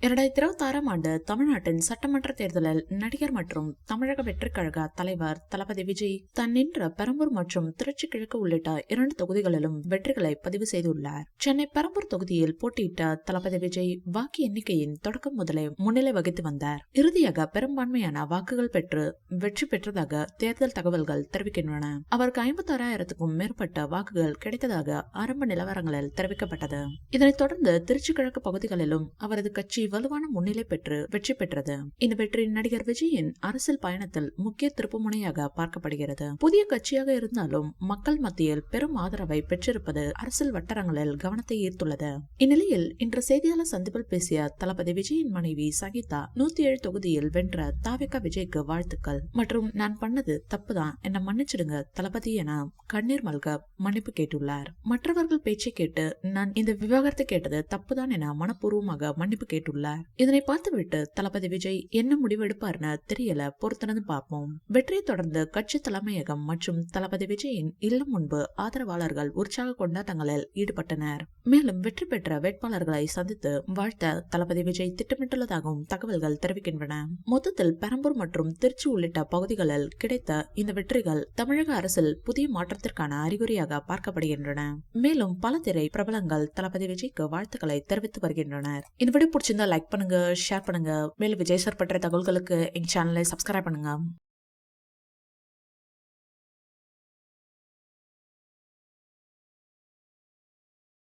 2026ஆம் ஆண்டு தமிழ்நாட்டின் சட்டமன்ற தேர்தலில் நடிகர் மற்றும் தமிழக வெற்றிக் கழக தலைவர் தளபதி விஜய் தான் நின்ற பெரம்பூர் மற்றும் திருச்சி கிழக்கு உள்ளிட்ட 2 தொகுதிகளிலும் வெற்றிகளை பதிவு செய்துள்ளார். சென்னை பெரம்பூர் தொகுதியில் போட்டியிட்ட தளபதி விஜய் வாக்கு எண்ணிக்கையின் தொடக்கம் முதலே முன்னிலை வகித்து வந்தார். இறுதியாக பெரும்பான்மையான வாக்குகள் பெற்று வெற்றி பெற்றதாக தேர்தல் தகவல்கள் தெரிவிக்கின்றன. அவருக்கு 56,000க்கும் மேற்பட்ட வாக்குகள் கிடைத்ததாக ஆரம்ப நிலவரங்களில் தெரிவிக்கப்பட்டது. இதனைத் தொடர்ந்து திருச்சி கிழக்கு பகுதிகளிலும் அவரது கட்சி வலுவான முன்னிலை பெற்று வெற்றி பெற்றது. இந்த வெற்றி நடிகர் விஜயின் அரசியல் பயணத்தில் முக்கிய திருப்புமுனையாக பார்க்கப்படுகிறது. புதிய கட்சியாக இருந்தாலும் மக்கள் மத்தியில் பெரும் ஆதரவை பெற்றிருப்பது அரசியல் வட்டாரங்களில் கவனத்தை ஈர்த்துள்ளது. இந்நிலையில் இன்று செய்தியாளர் சந்திப்பில் பேசிய தளபதி விஜயின் மனைவி சகிதா 107 தொகுதியில் வென்ற தாவேகா விஜய்க்கு வாழ்த்துக்கள் மற்றும் நான் பண்ணது தப்புதான், என்ன மன்னிச்சிடுங்க தளபதி என கண்ணீர் மல்க மன்னிப்பு கேட்டுள்ளார். மற்றவர்கள் பேச்சை கேட்டு நான் இந்த விவாகரத்தை கேட்டது தப்புதான் என மனப்பூர்வமாக மன்னிப்பு கேட்டுள்ளார். இதனை பார்த்துவிட்டு தளபதி விஜய் என்ன முடிவெடுப்பார்னு தெரியல, பொறுத்திருந்து பார்ப்போம். வெற்றியை தொடர்ந்து கட்சி தலைமையகம் மற்றும் தளபதி விஜயின் இல்லம் முன்பு ஆதரவாளர்கள் உற்சாக கொண்டாட்டங்களில் ஈடுபட்டனர். மேலும் வெற்றி பெற்ற வேட்பாளர்களை சந்தித்து வாழ்த்த தளபதி விஜய் திட்டமிட்டுள்ளதாகவும் தகவல்கள் தெரிவிக்கின்றன. மொத்தத்தில் பெரம்பூர் மற்றும் திருச்சி உள்ளிட்ட பகுதிகளில் கிடைத்த இந்த வெற்றிகள் தமிழக அரசில் புதிய மாற்றத்திற்கான அறிகுறியாக பார்க்கப்படுகின்றன. மேலும் பல திரை பிரபலங்கள் தளபதி விஜய்க்கு வாழ்த்துக்களை தெரிவித்து வருகின்றனர். இந்த வீடியோ பிடிச்சிருந்தா லைக் பண்ணுங்க, ஷேர் பண்ணுங்க. மேலும் விஜய் சார் பற்றிய தகவல்களுக்கு எங்க சேனலை சப்ஸ்கிரைப் பண்ணுங்க.